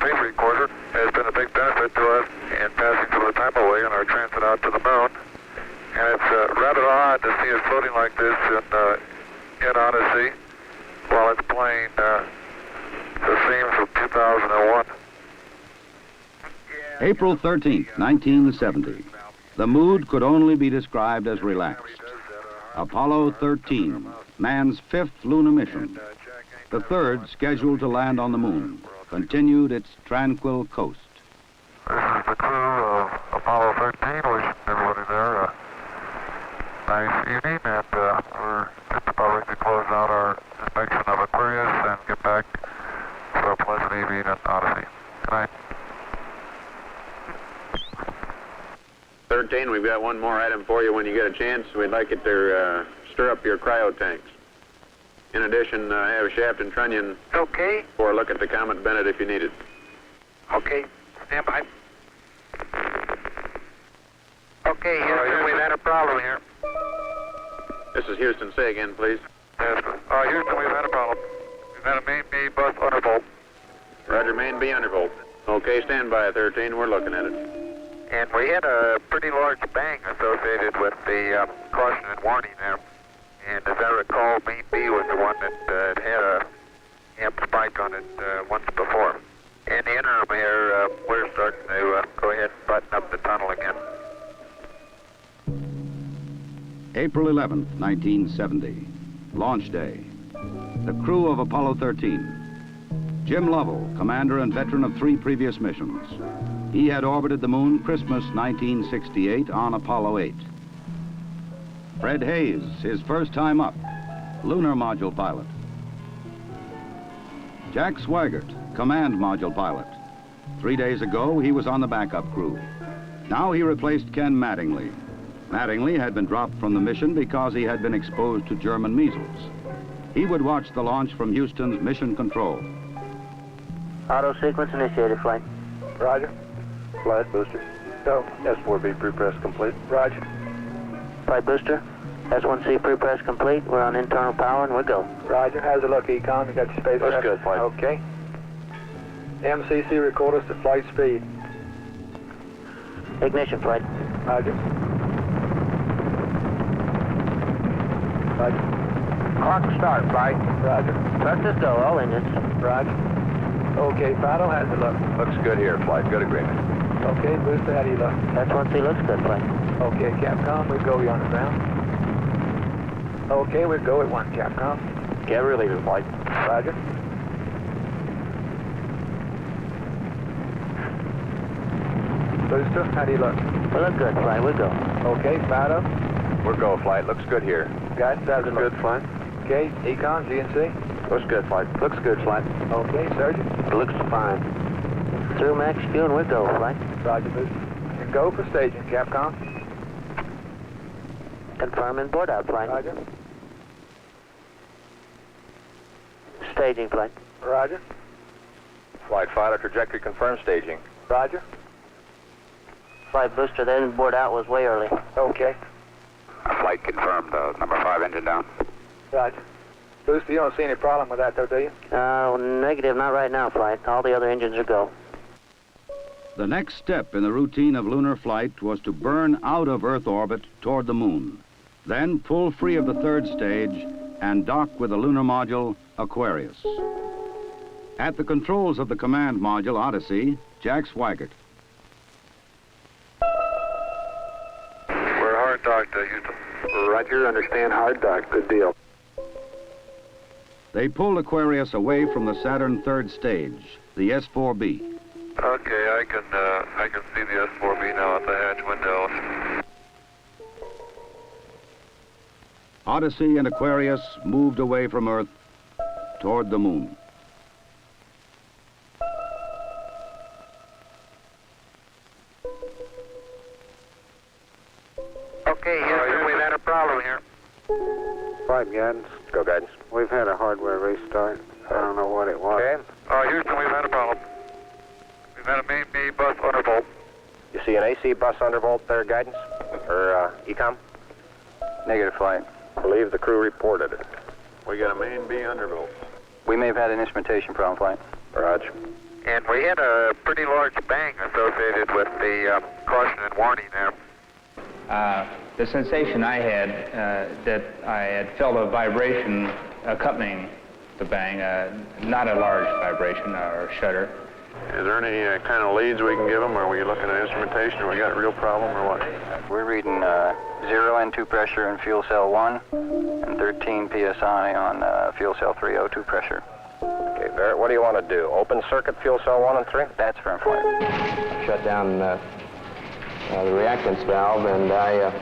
tape recorder has been a big benefit to us in passing some of the time away on our transit out to the moon. And it's rather odd to see it floating like this in Odyssey while it's playing the theme from 2001. April 13th, 1970. The mood could only be described as relaxed. Apollo 13, man's fifth lunar mission. The third, scheduled to land on the moon, continued its tranquil coast. This is the crew of Apollo 13, wishing everybody there a nice evening, and we're just about ready to close out our inspection of Aquarius and get back for a pleasant evening at Odyssey. Good night. 13, we've got one more item for you when you get a chance. We'd like it to stir up your cryo tanks. In addition, have Shaft and Trunnion Okay. for a look at the Comet Bennett if you need it. Okay. Stand by. Okay, Houston, we've had a problem here. This is Houston. Say again, please. Yes, Houston, we've had a problem. We've had a main B bus undervolt. Roger, main B undervolt. Okay, stand by, 13. We're looking at it. And we had a pretty large bang associated with the caution and warning there. And as I recall, main B was the one that had a amp spike on it once before. In the interim here, we're starting to go ahead and button up the tunnel again. April 11th, 1970. Launch day. The crew of Apollo 13. Jim Lovell, commander and veteran of 3 previous missions. He had orbited the moon Christmas 1968 on Apollo 8. Fred Hayes, his first time up, lunar module pilot. Jack Swigert, command module pilot. 3 days ago, he was on the backup crew. Now he replaced Ken Mattingly. Mattingly had been dropped from the mission because he had been exposed to German measles. He would watch the launch from Houston's mission control. Auto sequence initiated, flight. Roger. Flight booster. Go. S4B pre-press complete. Roger. Flight booster. S1C pre-press complete. We're on internal power and we go. Roger. How's it look, Econ? You got your space? Looks good, flight. Okay. MCC record us to flight speed. Ignition, flight. Roger. Roger. Clock start, flight. Roger. Thrusters go, all engines. Roger. Okay, Fido, how's it look? Looks good here, flight. Good agreement. Okay, booster, how do you look? S1C looks good, flight. Okay, Capcom, we go you on the ground. Okay, we go at 1, Capcom. Get relieving, flight. Roger. Booster, how do you look? We look good, flight. We go. Okay, Fido. We're go, flight. Looks good here. Guys, how's it look? Good, flight. Okay, Econ, GNC. Looks good, flight. Looks good, flight. Okay, Sergeant. Looks fine. Through max Q and we go, flight. Roger, booster. And go for staging, Capcom. Confirming board out, flight. Roger. Staging, flight. Roger. Flight Fido, trajectory confirmed, staging. Roger. Flight booster, then board out was way early. Okay. Flight confirmed, number 5 engine down. Roger. Booster, you don't see any problem with that, though, do you? Negative, not right now, flight. All the other engines are go. The next step in the routine of lunar flight was to burn out of Earth orbit toward the moon. Then pull free of the third stage and dock with the lunar module Aquarius. At the controls of the command module Odyssey, Jack Swigert. We're hard docked, Houston. Roger, understand, hard dock. Good deal. They pulled Aquarius away from the Saturn third stage, the S4B. Okay, I can see the S4B now at the hatch windows. Odyssey and Aquarius moved away from Earth toward the moon. Okay, Houston, we've had a problem here. 5 guidance. Go, guidance. We've had a hardware restart. I don't know what it was. Okay. Houston, we've had a problem. We've had a main B bus undervolt. You see an AC bus undervolt there, guidance? Or, ECOM? Negative, flight. I believe the crew reported it. We got a main B undervolt. We may have had an instrumentation problem, flight. Roger. And we had a pretty large bang associated with the caution and warning there. The sensation I had, that I had felt a vibration accompanying the bang, not a large vibration or shudder. Is there any kind of leads we can give them? Are we looking at instrumentation, or we got a real problem, or what? We're reading 0 N2 pressure in fuel cell 1 and 13 psi on fuel cell 3 O2 pressure. Okay, Barrett, what do you want to do? Open circuit fuel cell 1 and 3? That's for flight. Shut down the reactance valve, and I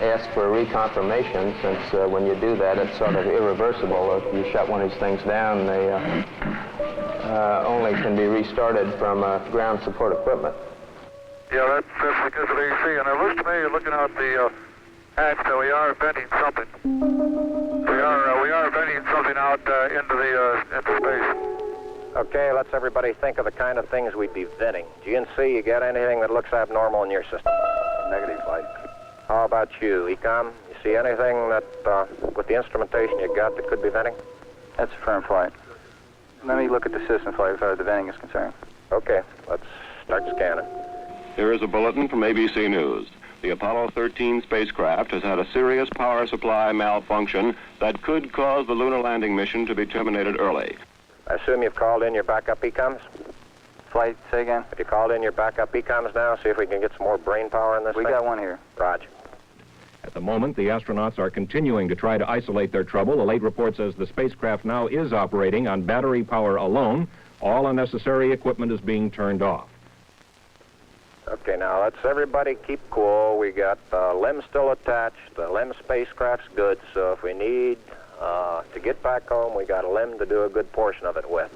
asked for a reconfirmation, since when you do that, it's sort of irreversible. If you shut one of these things down, they only can be restarted from ground support equipment. Yeah, that's because of AC. And it looks to me, looking out the hatch, that we are venting something. We are venting something out into space. Okay, let's everybody think of the kind of things we'd be venting. GNC, you get anything that looks abnormal in your system? Negative flight. How about you, Ecom? You see anything that, with the instrumentation you got, that could be venting? That's firm flight. Let me look at the system flight as far as the venting is concerned. Okay, let's start scanning. Here is a bulletin from ABC News. The Apollo 13 spacecraft has had a serious power supply malfunction that could cause the lunar landing mission to be terminated early. I assume you've called in your backup ECOMs? Flight, say again? Have you called in your backup ECOMs now? See if we can get some more brain power in this We thing? got one here. Roger. At the moment, the astronauts are continuing to try to isolate their trouble. A late report says the spacecraft now is operating on battery power alone. All unnecessary equipment is being turned off. Okay, now let's everybody keep cool. We got the LEM still attached. The LEM spacecraft's good, so if we need to get back home, we got a LEM to do a good portion of it with.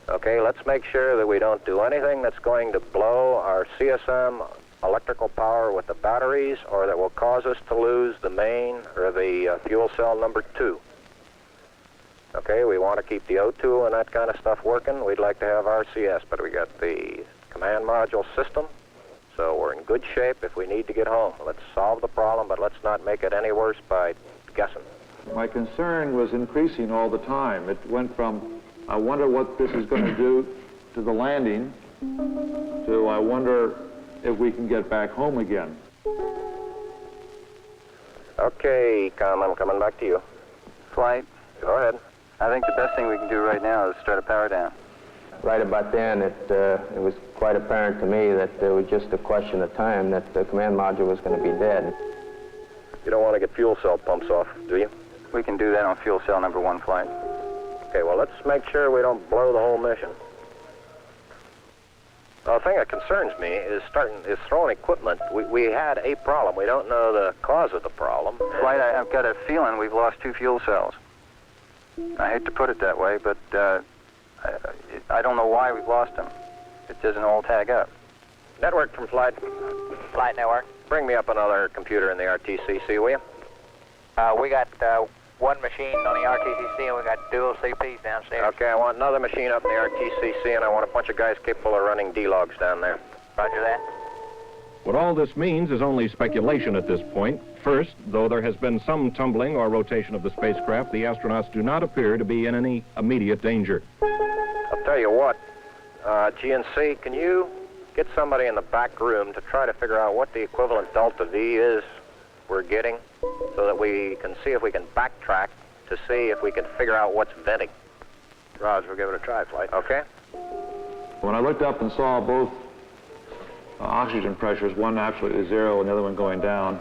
Okay, let's make sure that we don't do anything that's going to blow our CSM electrical power with the batteries, or that will cause us to lose the main or the fuel cell number 2. Okay, we want to keep the O2 and that kind of stuff working. We'd like to have RCS, but we got the command module system, so we're in good shape if we need to get home. Let's solve the problem, but let's not make it any worse by guessing. My concern was increasing all the time. It went from, I wonder what this is going to do to the landing, to I wonder if we can get back home again. Okay, Ecom, I'm coming back to you. Flight. Go ahead. I think the best thing we can do right now is start a power down. Right about then, it was quite apparent to me that it was just a question of time that the command module was going to be dead. You don't want to get fuel cell pumps off, do you? We can do that on fuel cell number 1 flight. Okay, well, let's make sure we don't blow the whole mission. The thing that concerns me is throwing equipment. We had a problem. We don't know the cause of the problem. Flight, I've got a feeling we've lost 2 fuel cells. I hate to put it that way, but I don't know why we've lost them. It doesn't all tag up. Network from Flight. Flight network. Bring me up another computer in the RTCC, will you? We got one machine on the RTCC, and we got dual CPs downstairs. Okay, I want another machine up in the RTCC, and I want a bunch of guys capable of running D-logs down there. Roger that. What all this means is only speculation at this point. First, though there has been some tumbling or rotation of the spacecraft, the astronauts do not appear to be in any immediate danger. I'll tell you what, GNC, can you get somebody in the back room to try to figure out what the equivalent delta V is we're getting, so that we can see if we can backtrack to see if we can figure out what's venting. Roger, we'll give it a try, Flight. Okay? When I looked up and saw both oxygen pressures, one absolutely 0 and the other one going down,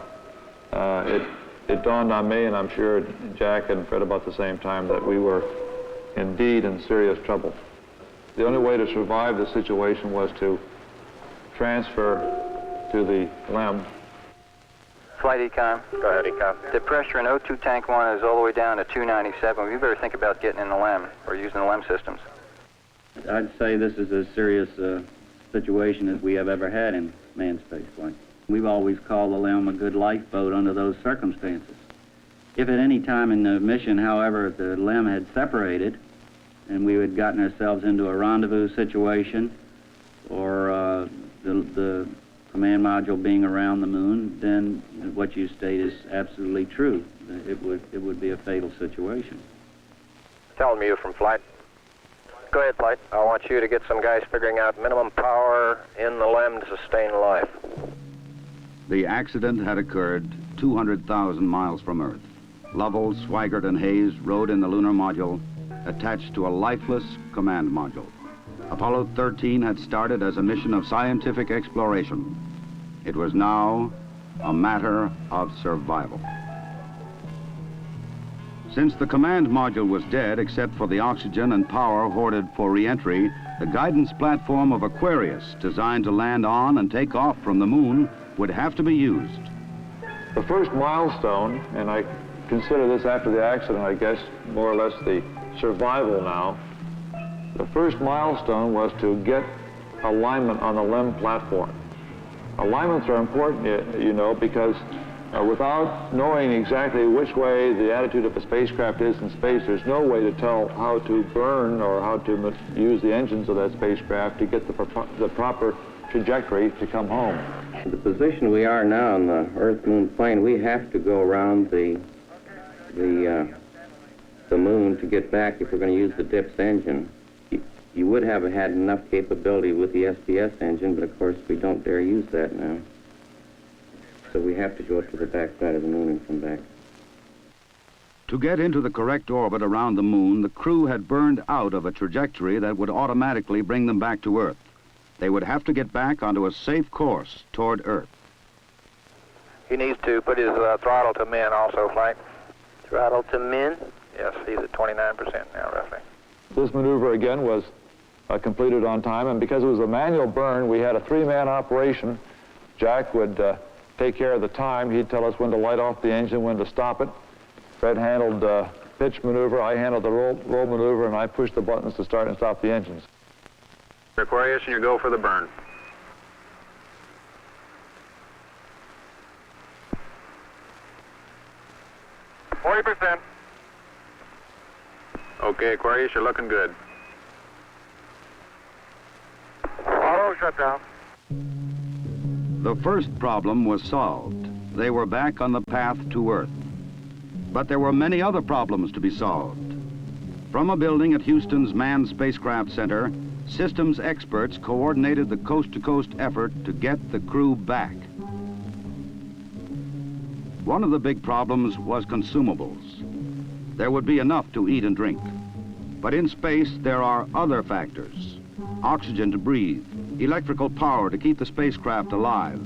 it dawned on me, and I'm sure Jack and Fred about the same time, that we were indeed in serious trouble. The only way to survive the situation was to transfer to the LEM. Flight Econ. Go ahead, Econ. The pressure in O2 tank 1 is all the way down to 297. We better think about getting in the LEM or using the LEM systems. I'd say this is as serious a situation as we have ever had in manned spaceflight. We've always called the LEM a good lifeboat under those circumstances. If at any time in the mission, however, the LEM had separated and we had gotten ourselves into a rendezvous situation, or the command module being around the moon, then what you state is absolutely true. It would be a fatal situation. Tell me you from Flight. Go ahead, Flight. I want you to get some guys figuring out minimum power in the LEM to sustain life. The accident had occurred 200,000 miles from Earth. Lovell, Swigert, and Hayes rode in the lunar module attached to a lifeless command module. Apollo 13 had started as a mission of scientific exploration. It was now a matter of survival. Since the command module was dead, except for the oxygen and power hoarded for re-entry, the guidance platform of Aquarius, designed to land on and take off from the moon, would have to be used. The first milestone, and I consider this after the accident, I guess, more or less the survival now. The first milestone was to get alignment on the LEM platform. Alignments are important, you know, because without knowing exactly which way the attitude of a spacecraft is in space, there's no way to tell how to burn or how to use the engines of that spacecraft to get the proper trajectory to come home. The position we are now on the Earth-Moon plane, we have to go around the moon to get back if we're going to use the DIPS engine. You would have had enough capability with the SPS engine, but of course we don't dare use that now. So we have to go to the back side of the moon and come back. To get into the correct orbit around the moon, the crew had burned out of a trajectory that would automatically bring them back to Earth. They would have to get back onto a safe course toward Earth. He needs to put his throttle to min also, Flight. Throttle to min? Yes, he's at 29% now, roughly. This maneuver, again, was completed on time, and because it was a manual burn, we had a three-man operation. Jack would take care of the time. He'd tell us when to light off the engine, when to stop it. Fred handled pitch maneuver, I handled the roll maneuver, and I pushed the buttons to start and stop the engines. Aquarius, and you go for the burn. Okay, Aquarius, you're looking good. Auto shutdown. The first problem was solved. They were back on the path to Earth. But there were many other problems to be solved. From a building at Houston's Manned Spacecraft Center, systems experts coordinated the coast-to-coast effort to get the crew back. One of the big problems was consumables. There would be enough to eat and drink. But in space, there are other factors. Oxygen to breathe, electrical power to keep the spacecraft alive,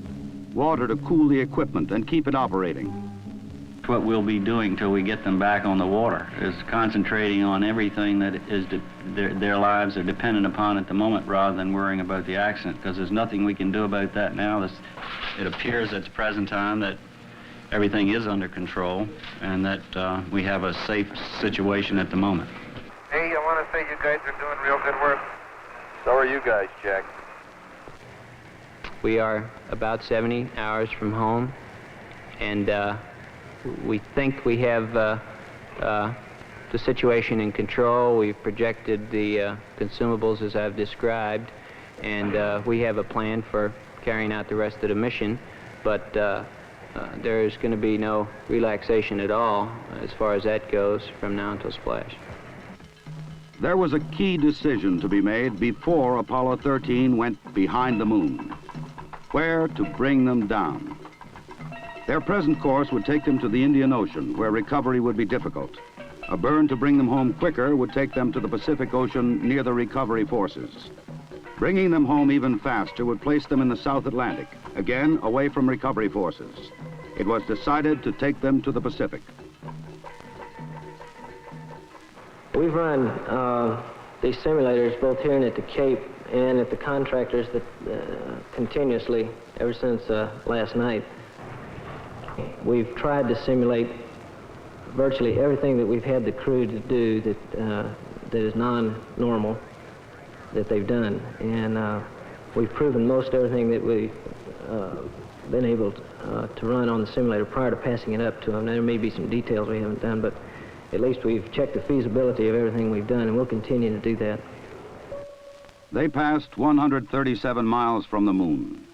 water to cool the equipment and keep it operating. What we'll be doing till we get them back on the water is concentrating on everything that is their lives are dependent upon at the moment, rather than worrying about the accident, because there's nothing we can do about that now. It appears at the present time that everything is under control and that we have a safe situation at the moment. Hey, I want to say you guys are doing real good work. So are you guys, Jack. We are about 70 hours from home, and we think we have the situation in control. We've projected the consumables as I've described, and we have a plan for carrying out the rest of the mission, but there is going to be no relaxation at all as far as that goes from now until splash. There was a key decision to be made before Apollo 13 went behind the moon. Where to bring them down. Their present course would take them to the Indian Ocean, where recovery would be difficult. A burn to bring them home quicker would take them to the Pacific Ocean near the recovery forces. Bringing them home even faster would place them in the South Atlantic, again away from recovery forces. It was decided to take them to the Pacific. We've run these simulators both here and at the Cape and at the contractors that continuously ever since last night. We've tried to simulate virtually everything that we've had the crew to do that is non-normal that they've done, and we've proven most everything that we've been able to run on the simulator prior to passing it up to them. Now, there may be some details we haven't done, but at least we've checked the feasibility of everything we've done, and we'll continue to do that. They passed 137 miles from the moon.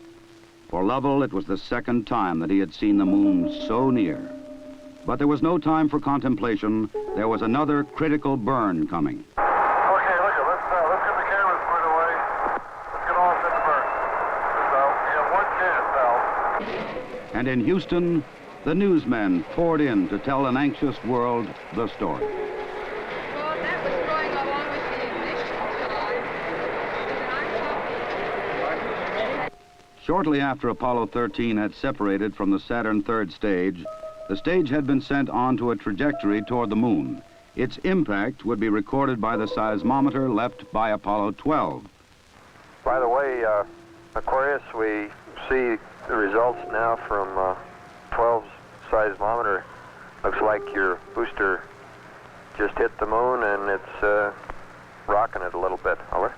For Lovell, it was the second time that he had seen the moon so near. But there was no time for contemplation. There was another critical burn coming. Okay, look, And in Houston, the newsmen poured in to tell an anxious world the story. Well, that was going along with the ignition time. Shortly after Apollo 13 had separated from the Saturn third stage, the stage had been sent on to a trajectory toward the moon. Its impact would be recorded by the seismometer left by Apollo 12. By the way, Aquarius, we see the results now from 12's seismometer. Looks like your booster just hit the moon and it's rocking it a little bit. Over.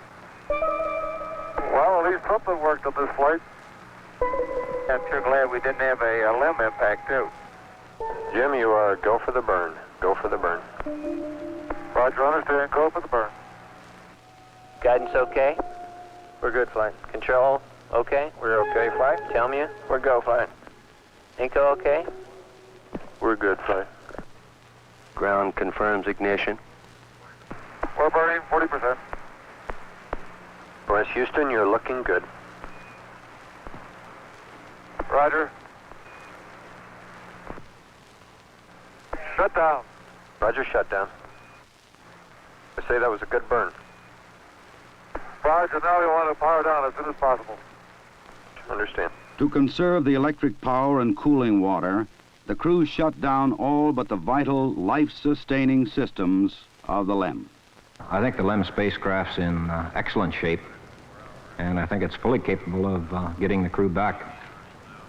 Well, at least something worked on this flight. I'm sure glad we didn't have a limb impact, too. Jim, you go for the burn. Go for the burn. Roger, understand. Go for the burn. Guidance okay? We're good, flight. Control okay? We're okay, flight. Tell me we're go, flight. Inco okay? We're good, flight. Ground confirms ignition. We're burning 40%. West Houston, you're looking good. Roger. Shut down. Roger, shut down. I say that was a good burn. Roger, now we want to power down as soon as possible. Understand. To conserve the electric power and cooling water, the crew shut down all but the vital, life-sustaining systems of the LEM. I think the LEM spacecraft's in excellent shape, and I think it's fully capable of getting the crew back.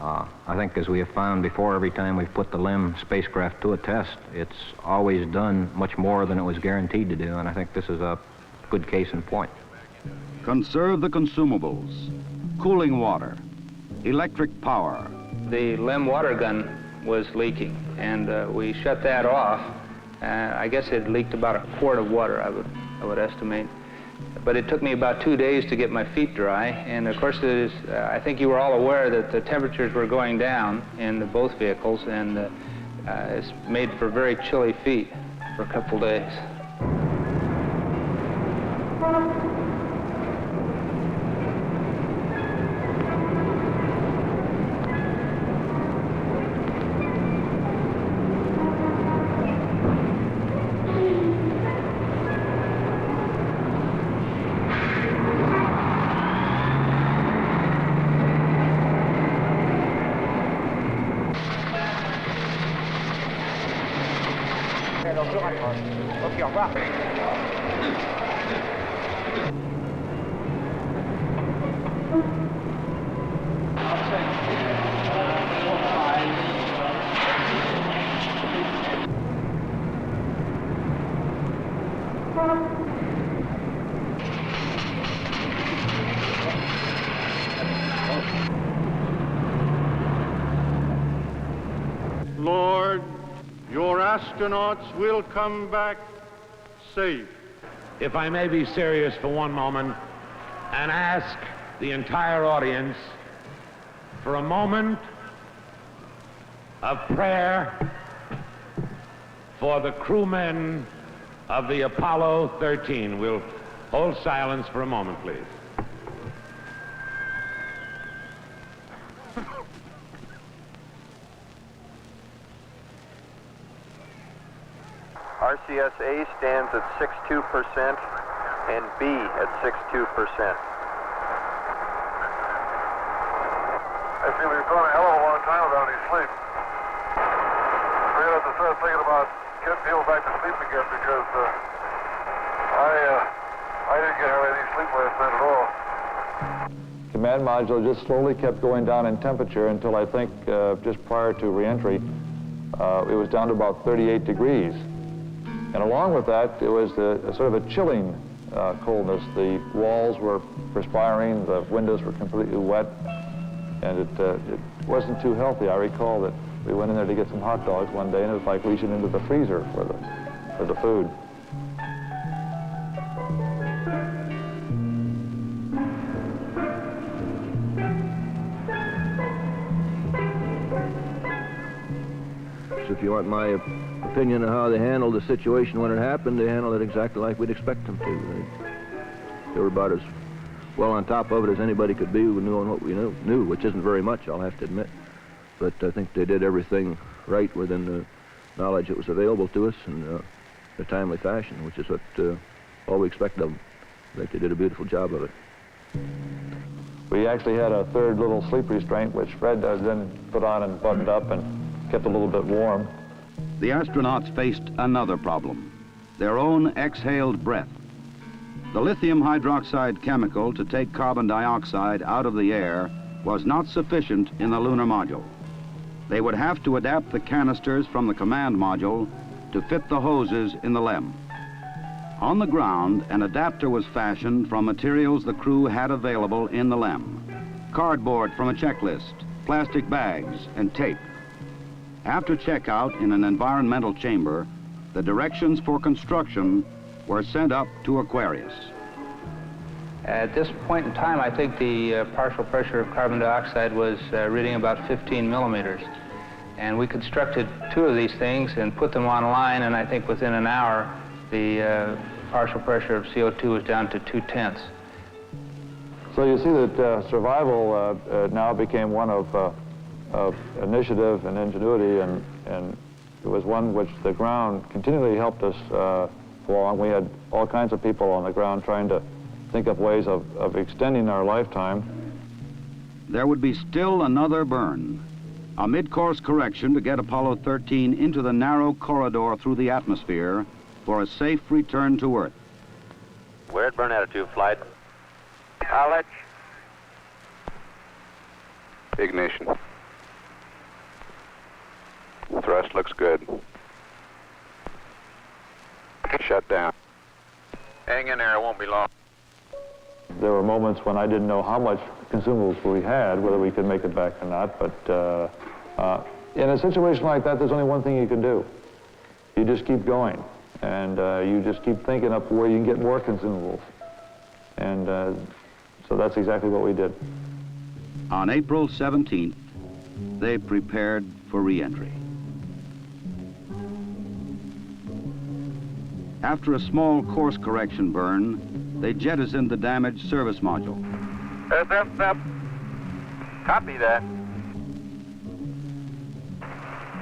I think, as we have found before, every time we've put the LEM spacecraft to a test, it's always done much more than it was guaranteed to do, and I think this is a good case in point. Conserve the consumables, cooling water, electric power. The LEM water gun was leaking, and we shut that off. I guess it leaked about a quart of water, I would estimate. But it took me about 2 days to get my feet dry, and of course I think you were all aware that the temperatures were going down in both vehicles, and it's made for very chilly feet for a couple days. Ok, au revoir. Lord, your astronauts will come back safe. If I may be serious for one moment and ask the entire audience for a moment of prayer for the crewmen of the Apollo 13. We'll hold silence for a moment, please. RCS-A stands at 62% and B at 62%. I feel we've gone a hell of a long time without any sleep. We're going to have to start thinking about getting people back to sleep again because I didn't get any sleep last night at all. Command module just slowly kept going down in temperature until I think just prior to re-entry, it was down to about 38 degrees. And along with that, it was a sort of a chilling coldness. The walls were perspiring, the windows were completely wet, and it wasn't too healthy. I recall that we went in there to get some hot dogs one day, and it was like reaching into the freezer for the food. So if you want my opinion of how they handled the situation when it happened, they handled it exactly like we'd expect them to. They were about as well on top of it as anybody could be, knowing what we knew, which isn't very much, I'll have to admit. but I think they did everything right within the knowledge that was available to us in a timely fashion, which is what all we expect of them. I think they did a beautiful job of it. We actually had a third little sleep restraint, which Fred then put on and buttoned up and kept a little bit warm. The astronauts faced another problem, their own exhaled breath. The lithium hydroxide chemical to take carbon dioxide out of the air was not sufficient in the lunar module. They would have to adapt the canisters from the command module to fit the hoses in the LEM. On the ground, an adapter was fashioned from materials the crew had available in the LEM. Cardboard from a checklist, plastic bags, and tape. After checkout in an environmental chamber, the directions for construction were sent up to Aquarius. At this point in time, I think the partial pressure of carbon dioxide was reading about 15 millimeters. And we constructed 2 of these things and put them online, and I think within an hour, the partial pressure of CO2 was down to 2/10. So you see that survival now became one of initiative and ingenuity, and it was one which the ground continually helped us along. We had all kinds of people on the ground trying to think up ways of extending our lifetime. There would be still another burn, a mid-course correction to get Apollo 13 into the narrow corridor through the atmosphere for a safe return to Earth. We're at burn attitude, flight. College. Ignition. Thrust looks good. Shut down. Hang in there, it won't be long. There were moments when I didn't know how much consumables we had, whether we could make it back or not, but in a situation like that, there's only one thing you can do. You just keep going, and you just keep thinking up where you can get more consumables. And so that's exactly what we did. On April 17th, they prepared for re-entry. After a small course correction burn, they jettisoned the damaged service module. SF, copy that.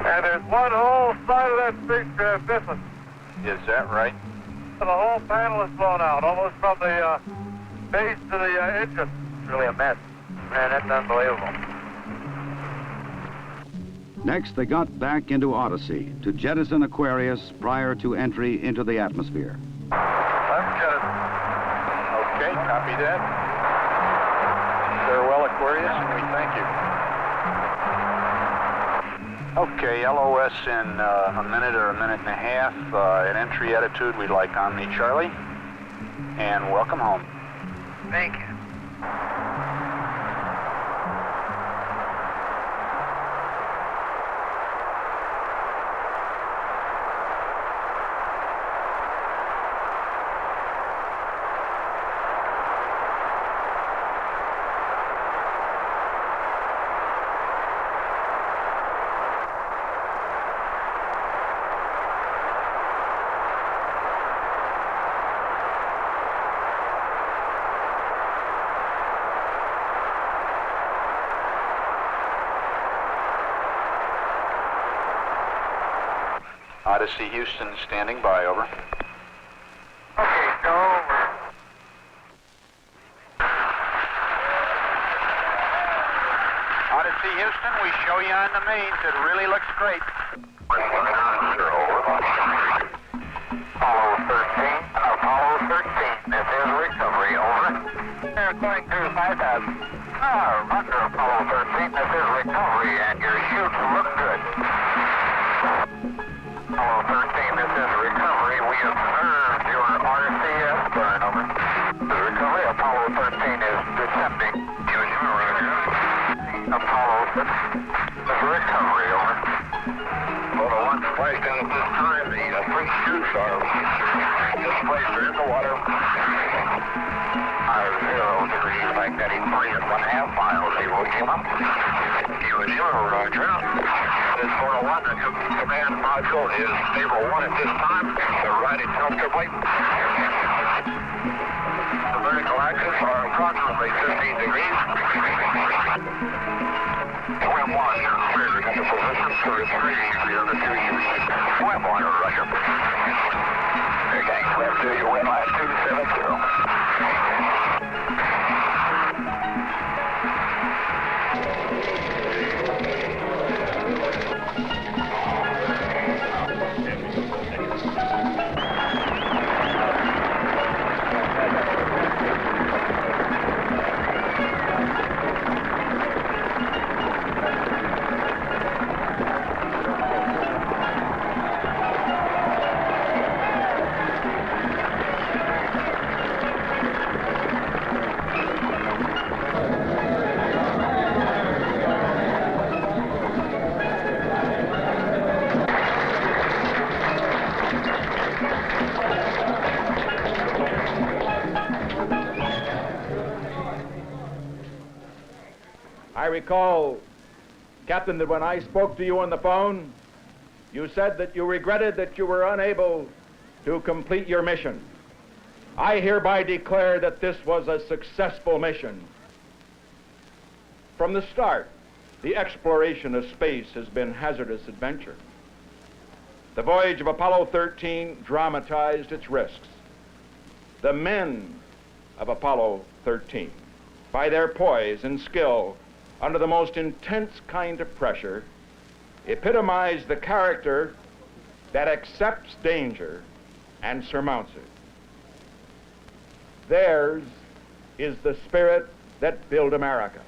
And there's one whole side of that spacecraft missing. Is that right? The whole panel is blown out, almost from the base to the engine. It's really a mess. Man, that's unbelievable. Next, they got back into Odyssey to jettison Aquarius prior to entry into the atmosphere. Left jettison. Okay, copy that. Farewell, Aquarius, and we thank you. Okay, LOS in a minute or a minute and a half. At entry attitude, we'd like Omni Charlie. And welcome home. Thank you. Odyssey Houston standing by, over. Okay, go over. Odyssey Houston, we show you on the mains. It really looks great. Apollo 13, this is recovery, over. They're going through 5,000. Under Apollo 13, this is recovery, and your chutes look good. Apollo 13, this is recovery. We observed your RCS burn, over. The recovery, Apollo 13 is descending. Apollo 6, this is recovery, over. Photo 1 spliced in at this time. The three chutes are displaced in the water. 0 degrees, magnetic 3.5 miles. 0 came up. 0, roger. This photo 1, the command module is stable 1 at this time. They're riding comfortably. The vertical axis are approximately 15 degrees. Swim 1, you're clear to get the position. Crew 3, the other 2, you swim 1, Roger. Okay, swim 2, you win last 270. I recall, Captain, that when I spoke to you on the phone, you said that you regretted that you were unable to complete your mission. I hereby declare that this was a successful mission. From the start, the exploration of space has been hazardous adventure. The voyage of Apollo 13 dramatized its risks. The men of Apollo 13, by their poise and skill under the most intense kind of pressure, epitomized the character that accepts danger and surmounts it. Theirs is the spirit that built America.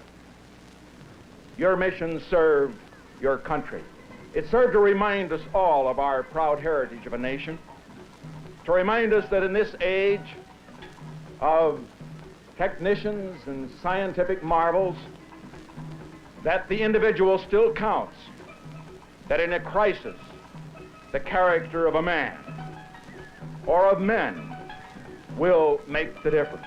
Your mission served your country. It served to remind us all of our proud heritage of a nation, to remind us that in this age of technicians and scientific marvels, that the individual still counts, that in a crisis, the character of a man or of men will make the difference.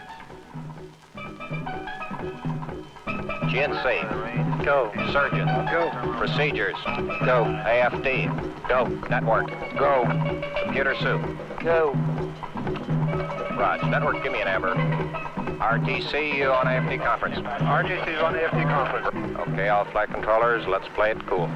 GNC. Go. Surgeon. Go. Procedures. Go. AFD. Go. Network. Go. Computer soup. Go. Raj, network, give me an Amber. RTC on AFD conference. RTC's on the AFD conference. Okay, all flight controllers, let's play it cool.